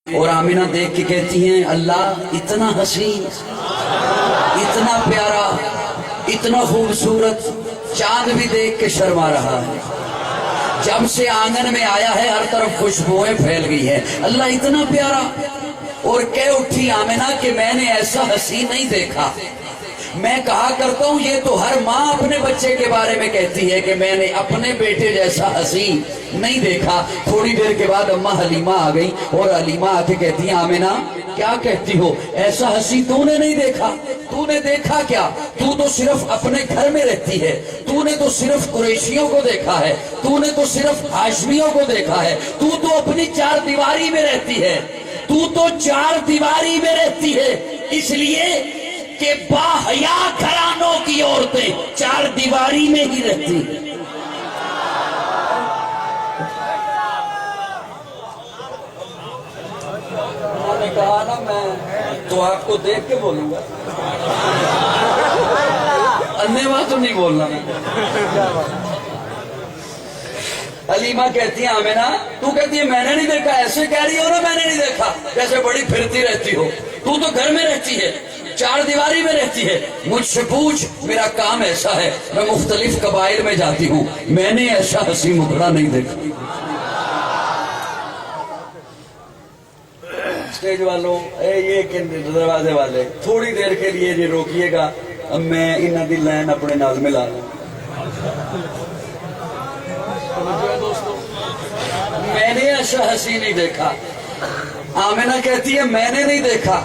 اور آمینہ دیکھ کے کہتی ہیں اللہ اتنا حسین، اتنا پیارا، اتنا خوبصورت، چاند بھی دیکھ کے شرما رہا ہے۔ جب سے آنگن میں آیا ہے ہر طرف خوشبوئیں پھیل گئی ہے۔ اللہ اتنا پیارا، اور کہہ اٹھی آمینہ کہ میں نے ایسا حسین نہیں دیکھا۔ میں کہا کرتا ہوں یہ تو ہر ماں اپنے بچے کے بارے میں کہتی ہے کہ میں نے اپنے بیٹے جیسا حسین نہیں دیکھا۔ تھوڑی دیر کے بعد اماں حلیمہ آ گئی اور حلیمہ آ کے کہتی ہیں آمینہ کیا کہتی ہو، ایسا حسین تو نے نہیں دیکھا؟ تو نے دیکھا کیا؟ تو تو صرف اپنے گھر میں رہتی ہے، تو نے تو صرف قریشیوں کو دیکھا ہے، تو نے تو صرف ہاشمیوں کو دیکھا ہے، تو تو اپنی چار دیواری میں رہتی ہے، تو تو چار دیواری میں رہتی ہے، اس لیے کہ باحیا گھرانوں کی عورتیں چار دیواری میں ہی رہتی ہیں۔ انہوں نے کہا نا میں تو آپ کو دیکھ کے بولوں گا، انیوا تو نہیں بولنا۔ حلیمہ کہتی ہیں آمینہ تو کہتی ہے میں نے نہیں دیکھا، ایسے کہہ رہی ہو نا میں نے نہیں دیکھا، جیسے بڑی پھرتی رہتی ہو۔ تو گھر میں رہتی ہے، چار دیواری میں رہتی ہے، مجھ سے پوچھ، میرا کام ایسا ہے میں مختلف قبائل میں جاتی ہوں، میں نے ایسا حسین مکھڑا نہیں دیکھا۔ اسٹیج والوں یہ دروازے والے تھوڑی دیر کے لیے جی روکیے گا، اب میں انہاں دی لائن اپنے نال ملا لوں۔ میں نے ایسا حسین نہیں دیکھا۔ آمینہ کہتی ہے میں نے نہیں دیکھا،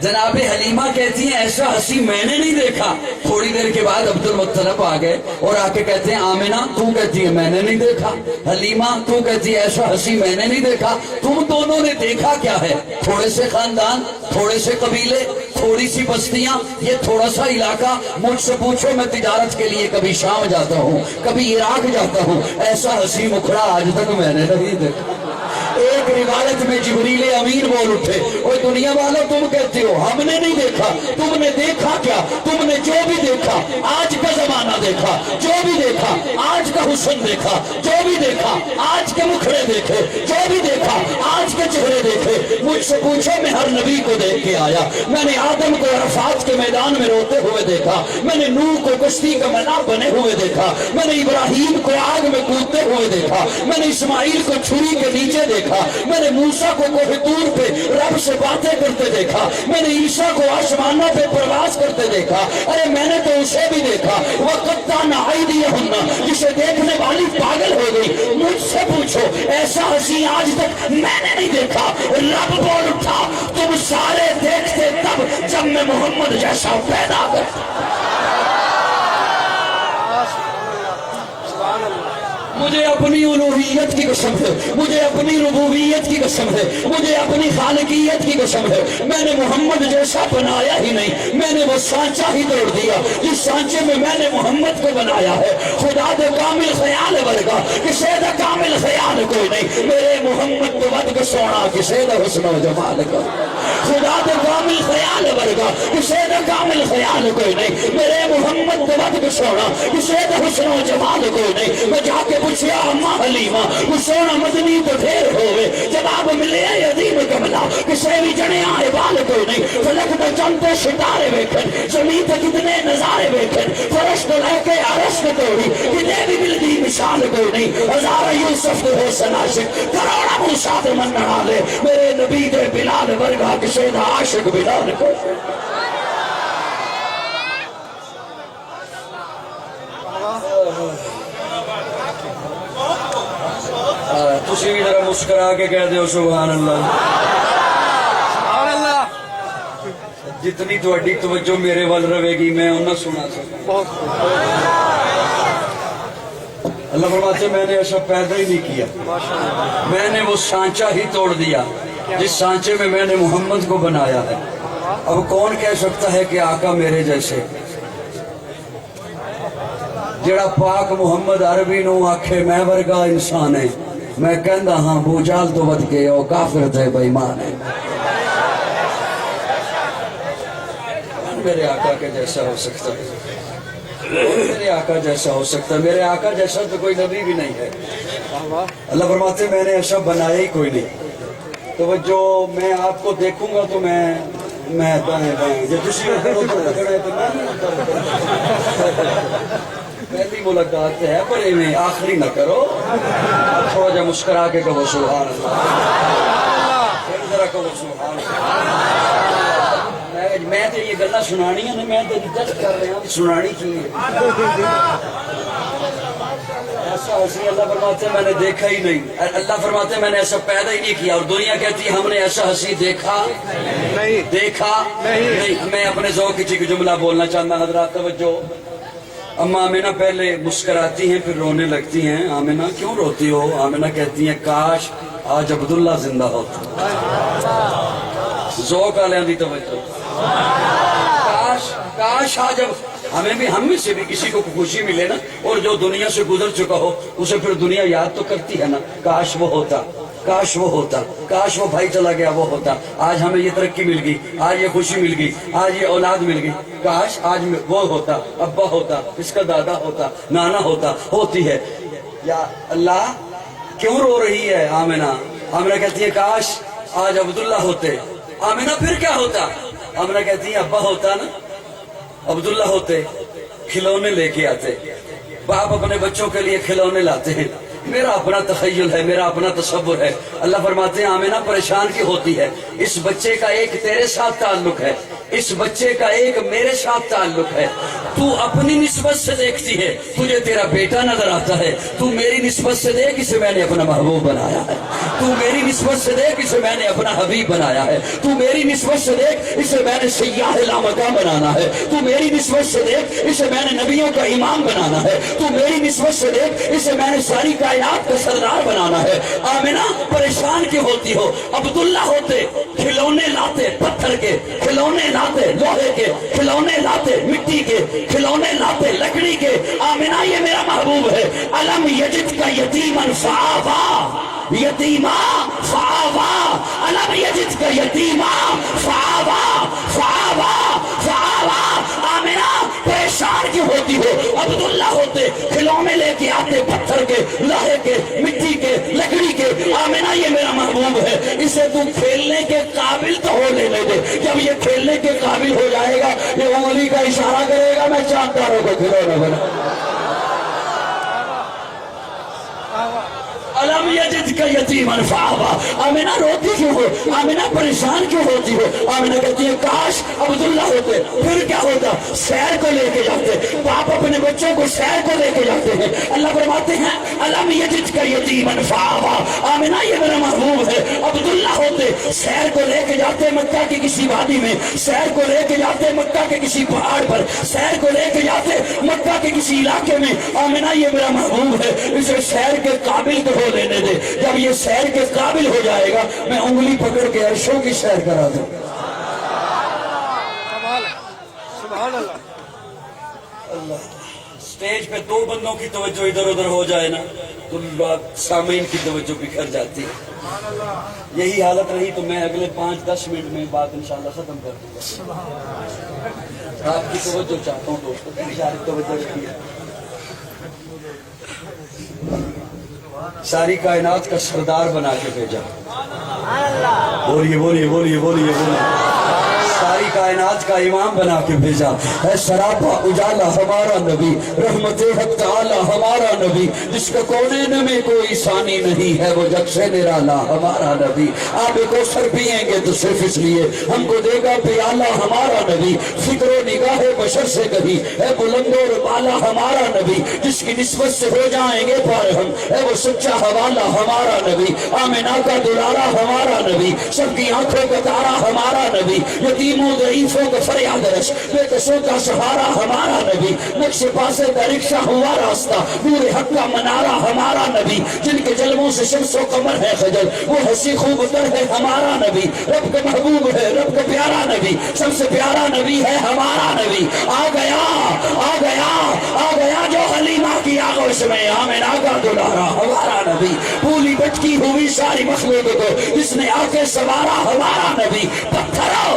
جناب حلیمہ کہتی ہیں ایسا حسین میں نے نہیں دیکھا۔ تھوڑی دیر کے بعد عبد المطلب آ گئے اور آ کے کہتے ہیں آمینہ تو کہتی ہے میں نے نہیں دیکھا، حلیمہ تو کہتی ہے ایسا حسین میں نے نہیں دیکھا، تم دونوں نے دیکھا کیا ہے؟ تھوڑے سے خاندان، تھوڑے سے قبیلے، تھوڑی سی بستیاں، یہ تھوڑا سا علاقہ۔ مجھ سے پوچھو میں تجارت کے لیے کبھی شام جاتا ہوں، کبھی عراق جاتا ہوں، ایسا حسین مکھڑا آج تک میں نے نہیں دیکھا۔ ایک روایت میں جبریل امین بول اٹھے اوہ دنیا والوں تم کہتے ہو ہم نے نہیں دیکھا، تم نے دیکھا کیا؟ تم نے جو بھی دیکھا آج کا زمانہ دیکھا، جو بھی دیکھا آج کا حسن دیکھا، جو بھی دیکھا آج کے مکھڑے دیکھے، جو بھی دیکھا آج کے چہرے دیکھے۔ مجھ سے پوچھو میں ہر نبی کو دیکھ کے آیا، میں نے آدم کو عرفات کے میدان میں روتے ہوئے دیکھا، میں نے نوح کو کشتی کا منا بنے ہوئے دیکھا، میں نے ابراہیم کو آگ میں کودتے ہوئے دیکھا، میں نے اسماعیل کو چھری کے نیچے دیکھا، میں نے موسیٰ کو کوہ طور پہ رب سے باتیں کرتے دیکھا، میں نے عیسیٰ کو آسمانوں پہ پرواز کرتے دیکھا۔ ارے میں نے تو اسے بھی دیکھا وَقَطَّعْنَ أَيْدِيَهُنَّ، جسے دیکھنے والی پاگل ہو گئی۔ مجھ سے پوچھو ایسا حسین آج تک میں نے نہیں دیکھا۔ رب بول اٹھا تم سارے دیکھتے تب جب میں محمد جیسا پیدا کرتا۔ مجھے اپنی الوہیت کی قسم ہے، مجھے اپنی ربوبیت کی قسم ہے، مجھے اپنی خالقیت کی قسم ہے، میں نے محمد جیسا بنایا ہی نہیں، میں نے وہ سانچہ ہی توڑ دیا جس سانچے میں میں نے محمد کو بنایا ہے۔ خدا دے کامل خیال ورگا کسے دا کامل خیال کوئی نہیں، میرے محمد تو ود کو سونا کسے دا حسن و جمال کا۔ خدا دے کامل خیال ورگا کسے دا کامل خیال کوئی نہیں، میرے محمد تو ود کو سونا کسے دا حسن و جمال کوئی نہیں۔ میں جا کے پوچھیا اماں حلیمہ وہ سونا مدنی تو ڈھیر ہوئے، جواب ملے عظیم کملا کسے بھی جنے آئے بال کوئی نہیں۔ فلک تو چلتے ستارے بیٹھن، زمین تے کتنے نظارے بیٹھن، فرش تو لے کے عرش کو توڑی کتنے بھی ملتی مثال کوئی نہیں۔ ہزار یوسف تو حسن عاشق، کروڑا موسیٰ تے من نالے، میرے نبی دے بلال ورگا کسے دا عاشق بلال کوئی نہیں۔ تسی بھی ذرا مسکرا کے کہہ دیو سبحان اللہ۔ سبحان اللہ۔ جتنی تہاڈی توجہ میرے ول رہے گی میں انہاں سنا سکوں۔ اللہ فرماتے ہیں میں نے ایسا پیدا ہی نہیں کیا، میں نے وہ سانچہ ہی توڑ دیا جس سانچے میں میں نے محمد کو بنایا ہے۔ اب کون کہہ سکتا ہے کہ آقا میرے جیسے؟ جڑا پاک محمد عربی نو آکھے میں ورگا انسان ہے، میں کہندا ہاں بو جال تو ود کے او کافر تے بے ایمان ہے۔ میرے آقا کے جیسا ہو سکتا ہے، میرے آقا جیسا ہو سکتا ہے، میرے آقا جیسا تو کوئی نبی بھی نہیں ہے۔ اللہ فرماتے ہیں میں نے ایسا بنایا ہی کوئی نہیں۔ توجہ، میں آپ کو دیکھوں گا تو میں دائیں بائیں، یہ دوسری اوپر پکڑا ہے تو میں نہیں پہلی ملاقات ہے پر انہیں آخری نہ کرو، تھوڑا جا مسکرا کے کہو سبحان اللہ، پھر ذرا کہو سبحان اللہ۔ میں تو یہ گلا سنانی ہے، میں تو ٹیسٹ کر رہا ہوں سنانی چاہیے۔ ایسا ہنسی اللہ فرماتے ہیں میں نے دیکھا ہی نہیں، اللہ فرماتے ہیں میں نے ایسا پیدا ہی نہیں کیا، اور دنیا کہتی ہے ہم نے ایسا ہنسی دیکھا نہیں۔ میں اپنے ذوق کی جملہ بولنا چاہتا ہوں، حضرات توجہ۔ اما آمنہ پہلے مسکراتی ہیں پھر رونے لگتی ہیں۔ آمنہ کیوں روتی ہو؟ آمنہ کہتی ہیں کاش آج عبداللہ زندہ ہوتا۔ ذوق والوں دی توجہ، کاش آج ہمیں بھی، ہم میں سے بھی کسی کو خوشی ملے نا، اور جو دنیا سے گزر چکا ہو اسے پھر دنیا یاد تو کرتی ہے نا، کاش وہ ہوتا، کاش وہ ہوتا، کاش وہ بھائی چلا گیا وہ ہوتا، آج ہمیں یہ ترقی مل گئی، آج یہ خوشی مل گئی، آج یہ اولاد مل گئی، کاش آج وہ ہوتا، ابا ہوتا، اس کا دادا ہوتا، نانا ہوتا، ہوتی ہے۔ یا اللہ کیوں رو رہی ہے آمنہ؟ آمنہ کہتی ہے کاش آج عبداللہ ہوتے۔ آمنہ پھر کیا ہوتا؟ آمنہ کہتی ہے ابا ہوتا نا، عبداللہ ہوتے، کھلونے لے کے آتے، باپ اپنے بچوں کے لیے کھلونے لاتے ہیں۔ میرا اپنا تخیل ہے، میرا اپنا تصور ہے۔ اللہ فرماتے ہیں آمنہ پریشان کی ہوتی ہے، اس بچے کا ایک تیرے ساتھ تعلق ہے، اس بچے کا ایک میرے ساتھ تعلق ہے۔ تو اپنی نسبت سے دیکھتی ہے، تجھے تیرا بیٹا نظر آتا ہے، تو میری نسبت سے دیکھ اسے میں نے اپنا محبوب بنایا ہے، تو میری نسبت سے دیکھ اسے میں نے اپنا حبیب بنایا ہے، تو میری نسبت سے دیکھ اسے میں نے سیاح لامکاں بنانا ہے، تو میری نسبت سے دیکھ اسے میں نے نبیوں کا امام بنانا ہے، تو میری نسبت سے دیکھ اسے میں نے ساری کائنات کا سردار بنانا ہے۔ آمنہ پریشان کی ہوتی ہو؟ عبداللہ ہوتے، کھلونے لاتے پتھر کے، کھلونے لاتے لوہے کے، کھلونے لاتے مٹی کے، کھلونے لاتے لکڑی کے۔ آمنہ یہ میرا محبوب ہے۔ الم یجد کا یتیما فآوا، یتیما فآوا، الم یجد کا یتیما فآوا، فآوا، فآوا۔ آمنہ پریشان کی ہوتی ہو؟ عبداللہ ہوتے، کھلونے لے کے آتے پتھر کے، لوہے کے، مٹی کے، لکڑی کے۔ آمنہ یہ میرا محبوب ہے، اسے تم کھیلنے کے قابل تو ہو لینے دے، جب یہ کھیلنے کے قابل ہو جائے گا یہ انگلی کا اشارہ کرے گا، میں چانداروں کو کھلونا بنا۔ الم یجد کا یتیما فآوا۔ آمنہ روتی کیوں ہو؟ آمنہ پریشان کیوں ہوتی ہو؟ آمنہ کہتی ہے کاش عبداللہ ہوتے، پھر کیا ہوتا؟ سیر کو لے کے جاتے، باپ اپنے بچوں کو سیر کو لے کے جاتے ہیں۔ اللہ فرماتے ہیں الم یجد کا یتیما فآوا۔ آمنہ یہ میرا محبوب ہے۔ عبداللہ ہوتے، سیر کو لے کے جاتے مکہ کی کسی وادی میں، سیر کو لے کے جاتے مکہ کے کسی پہاڑ پر، سیر کو لے کے جاتے مکہ کے کسی علاقے میں۔ آمنہ یہ میرا محبوب ہے، اسے سیر کے قابل تو ہو لینے دے، جب یہ سیر کے قابل ہو جائے گا میں انگلی پکڑ کے عرشوں کی سیر کرا دوں۔ سبحان اللہ۔ اللہ، سٹیج پہ دو بندوں کی توجہ ادھر ادھر ہو جائے نا تو سامعین کی توجہ بکھر جاتی ہے۔ یہی حالت رہی تو میں اگلے 5-10 منٹ میں بات انشاءاللہ ختم کر دوں گا۔ آپ کی توجہ چاہتا ہوں دوستوں، ساری توجہ رکھیے۔ ساری کائنات کا سردار بنا کے بھیجا، بولیے بولیے بولیے بولیے بولیے، ساری کائنات کا امام بنا کے بھیجا ہے، سراپا اجالا ہمارا نبی، رحمت حق تعالی ہمارا نبی، جس کا کونین میں کوئی ثانی نہیں ہے، وہ جگسے نرالا ہمارا نبی۔ آپ کو سر پیئیں گے تو صرف اس لیے ہم کو دے گا پیالہ ہمارا نبی، فکر و نگاہ بشر سے کہیں ہے بلند و بالا ہمارا نبی، جس کی نسبت سے ہو جائیں گے پار ہم ہے وہ سچا حوالہ ہمارا نبی، آمنہ کا دلارا ہمارا نبی، سب کی آنکھوں کا تارا ہمارا نبی، یتیموں ضعیفوں کا فریاد رس، بے کسوں کا سہارا ہمارا نبی، نقش پاسے کا رکشہ ہوا راستہ، نور حق کا منارہ ہمارا نبی، جن کے جلووں سے شمس و قمر ہے خجل، وہ ہنسی خوب تر ہے ہمارا نبی، رب کا محبوب ہے، رب کا پیارا نبی، سب سے پیارا نبی ہے ہمارا نبی۔ آ گیا آ گیا آ گیا جو حلیمہ کی آغوش میں، آمنہ کا دلارا ہمارا نبی، پھولی بچکی ہوئی ساری مخلوق کو جس نے آ کے سوارا ہمارا نبی، پتھروں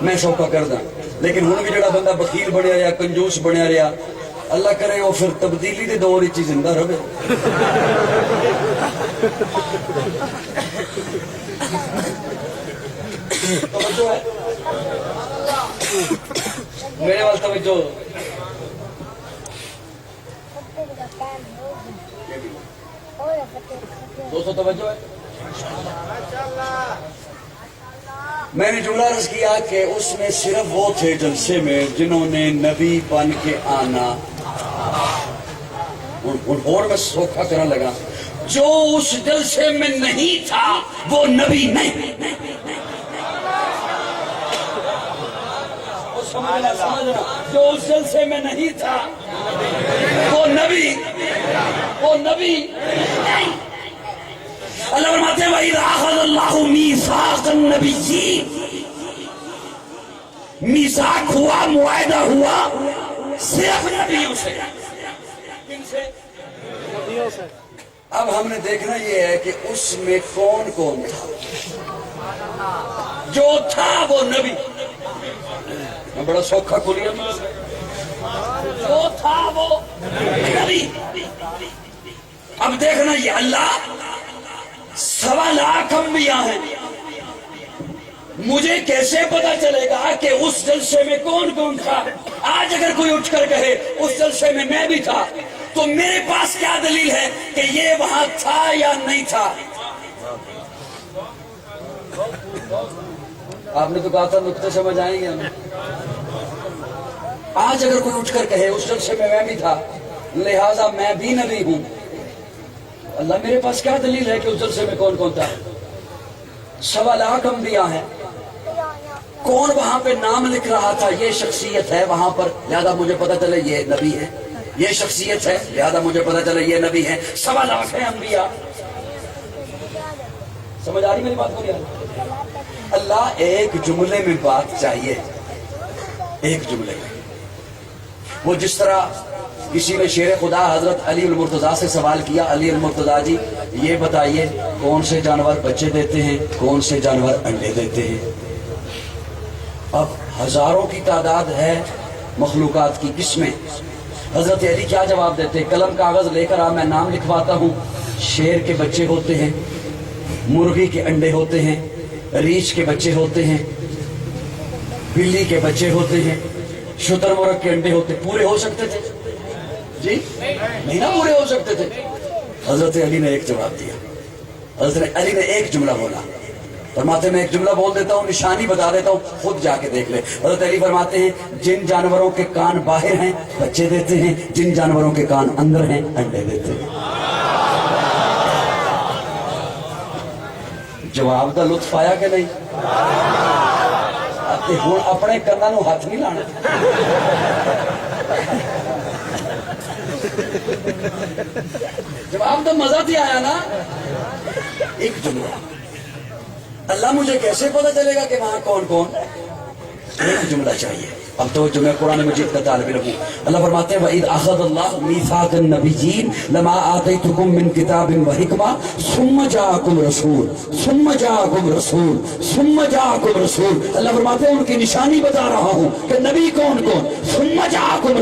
میں سوکھا کر دا لیکن ہن بھی جڑا بندہ بخیل بنیا رہا کنجوس بنیا رہا اللہ کرے وہ پھر تبدیلی دے دور وچ زندہ رہے توجہ ہے میرے وال توجہ دوستو توجہ ہے میں نے جملہ عرض کیا کہ اس میں صرف وہ تھے جلسے میں جنہوں نے نبی بن کے آنا اور میں سوکھا کرنے لگا جو اس جلسے میں نہیں تھا وہ نبی نہیں سمجھنا جو اس جلسے میں نہیں تھا وہ نبی نہیں اللہ فرماتے ہیں وَإِذْ أَخَذَ اللَّهُ مِيثَاقَ النَّبِيِّينَ میثاق ہوا معاہدہ ہوا صرف نبیوں سے کن سے نبیوں سے اب ہم نے دیکھنا یہ ہے کہ اس میں کون کون تھا جو تھا وہ نبی میں بڑا سوکھا کھولیا جو تھا وہ نبی اب دیکھنا یہ اللہ 1.25 لاکھ انبیاء ہیں مجھے کیسے پتا چلے گا کہ اس جلسے میں کون کون تھا آج اگر کوئی اٹھ کر کہے اس جلسے میں بھی تھا تو میرے پاس کیا دلیل ہے کہ یہ وہاں تھا یا نہیں تھا آپ نے تو کہا تھا نقطے سمجھ آئیں گے ہمیں آج اگر کوئی اٹھ کر کہے اس جلسے میں بھی تھا لہٰذا میں بھی نبی ہوں اللہ میرے پاس کیا دلیل ہے کہ اس جلسے میں کون کون تھا 1.25 لاکھ انبیاء ہیں کون وہاں پہ نام لکھ رہا تھا یہ شخصیت ہے وہاں پر لہذا مجھے پتا چلے یہ نبی ہے یہ شخصیت ہے لہذا مجھے پتا چلے یہ نبی ہے 1.25 لاکھ ہیں انبیاء سمجھ آ رہی میری بات کو نہیں اللہ ایک جملے میں بات چاہیے ایک جملے میں وہ جس طرح کسی نے شیر خدا حضرت علی المرتضیٰ سے سوال کیا علی المرتضیٰ جی یہ بتائیے کون سے جانور بچے دیتے ہیں کون سے جانور انڈے دیتے ہیں اب ہزاروں کی تعداد ہے مخلوقات کی کس میں حضرت علی کیا جواب دیتے قلم کاغذ لے کر میں نام لکھواتا ہوں شیر کے بچے ہوتے ہیں مرغی کے انڈے ہوتے ہیں ریچھ کے بچے ہوتے ہیں بلی کے بچے ہوتے ہیں شتر مرغ کے انڈے ہوتے پورے ہو سکتے تھے جی نہیں نہ پورے ہو سکتے تھے حضرت علی نے ایک جواب دیا حضرت علی نے ایک جملہ بولا فرماتے میں ایک جملہ بول دیتا ہوں نشانی بتا دیتا ہوں خود جا کے دیکھ لے حضرت علی فرماتے ہیں جن جانوروں کے کان باہر ہیں بچے دیتے ہیں جن جانوروں کے کان اندر ہیں انڈے دیتے ہیں جواب دا لطف آیا کہ نہیں ہوں اپنے کناں نو ہاتھ نہیں لانا جواب تو مزہ تھی آیا نا ایک جملہ اللہ مجھے کیسے پتا چلے گا کہ وہاں کون کون ایک جملہ چاہیے اب تو جو میں قرآن مجید کا طالب علم ہوں اللہ فرماتے ہیں وَإِذْ أَخَذَ اللَّهُ مِيثَاقَ النَّبِيِّينَ لَمَا آتَيْتُكُم مِّن كِتَابٍ وَحِكْمَةٍ ثُمَّ جَاءَكُمْ رَسُولٌ اللہ فرماتے ہیں ان کی نشانی بتا رہا ہوں کہ نبی کون کون ثُمَّ جَاءَكُمْ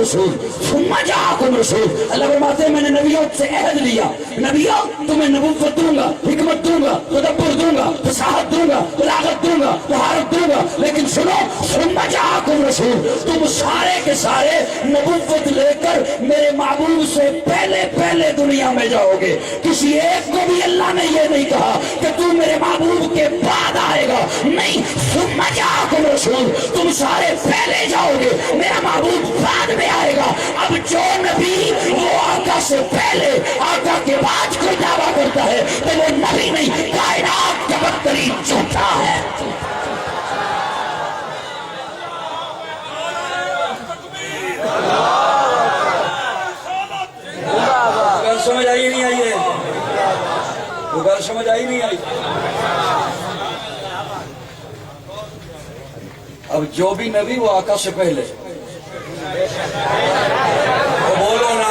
رَسُولٌ اللہ فرماتے ہیں میں نے نبیوں سے عہد لیا نبیوں تمہیں نبوت دوں گا حکمت دوں گا تدبر دوں گا فصاحت دوں گا بلاغت دوں گا طہارت دوں گا لیکن سنو ثُمَّ جَاءَكُمْ رَسُولٌ تم سارے کے سارے نبوت لے کر میرے معبود سے پہلے دنیا میں جاؤ گے کسی ایک کو بھی اللہ نے یہ نہیں کہا کہ تم میرے معبود کے بعد آئے گا نہیں ثم جاءکم رسول تم سارے پہلے جاؤ گے میرا معبود بعد میں آئے گا اب جو نبی وہ آقا سے پہلے آقا کے بعد کوئی دعویٰ کرتا ہے تو وہ نبی نہیں کائنات کا بدترین جھوٹا ہے سمجھ آئی نہیں آئی ہے وہ گل سمجھ آئی نہیں آئی اب جو بھی نبی وہ آقا سے پہلے بولو نا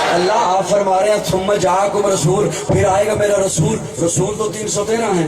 اللہ آپ فرما رہے ہیں ثم جاءکم رسول پھر آئے گا میرا رسول رسول تو 313 ہیں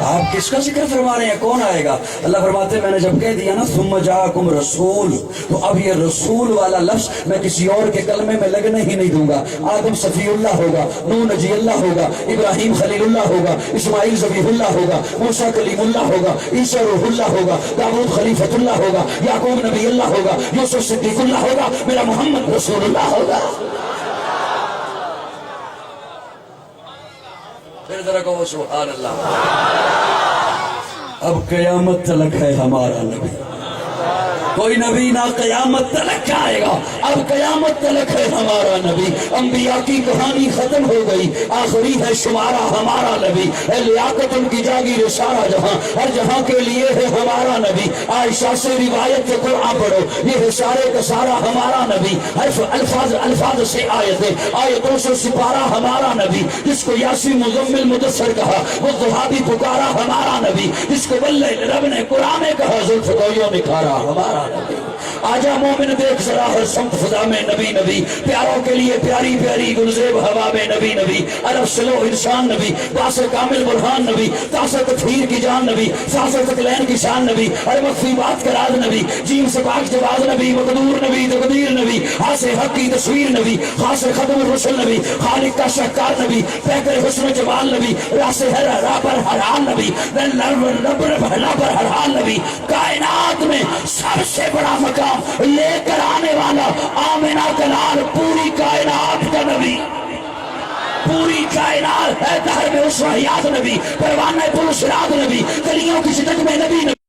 آپ کس کا ذکر فرما رہے ہیں؟ کون آئے گا؟ اللہ فرماتے ہیں میں نے جب کہہ دیا نا ثم جاءکم رسول، تو اب یہ رسول والا لفظ میں کسی اور کے کلمے میں لگنے ہی نہیں دوں گا۔ آدم صفی اللہ ہوگا، نوح نجی اللہ ہوگا، ابراہیم خلیل اللہ ہوگا، اسماعیل ذبیح اللہ ہوگا، موسیٰ کلیم اللہ ہوگا، عیسیٰ روح اللہ ہوگا، داؤد خلیفۃ اللہ ہوگا، یعقوب نبی اللہ ہوگا، یوسف صدیق اللہ ہوگا، میرا محمد رسول اللہ ہوگا۔ پھر ذرا کہو سبحان اللہ۔ اب قیامت تلک ہے ہمارا نبی، کوئی نبی نہ قیامت تلک آئے گا، اب قیامت تلک ہے ہمارا نبی۔ انبیاء کی کہانی ختم ہو گئی، آخری ہے شمارہ ہمارا نبی۔ اے لیاقت ان کی جاگیر سارا جہاں، ہر جہاں کے لیے ہے ہمارا نبی۔ عائشہ سے روایت کے قرآن پڑھو، یہ ہے سارے کا سارا ہمارا نبی۔ حرف الفاظ سے آیتیں، آیتوں سے سپارہ ہمارا نبی۔ جس کو یاسین مزمل مدثر کہا، وہ ضحابی پکارا ہمارا نبی۔ جس کو واللیل رب نے قرآن میں کہا، زلف کوئیوں نکھارا ہمارا نبی۔ آجا مومن دیکھ ذرا ہر سمت فضا میں نبی نبی، پیاروں کے لیے پیاری پیاری گلزیب ہوا میں نبی نبی، عرب سلو انسان نبی، باس کامل برہان نبی، تاثر تطہیر کی جان نبی، ساسر تقلین کی شان نبی، ہر مخفی بات کا راز نبی، جیم سے پاک جواز نبی، مقدور نبی، تقدیر نبی، حاس حق کی تصویر نبی، خاص ختم الرسل نبی، خالق کا شہکار نبی، پیکر حسن جمال نبی، راس ہر رابر ہر حال نبی، رب پر ہر حال نبی، کائنات میں سب سے بڑا مقام لے کر آنے والا آمنہ کا لال، پوری کائنات کا نبی، پوری کائنات ہے دہر میں اس وحیات نبی، پروانہ پرسرات نبی، کلیوں کی شدت میں نبی نبی۔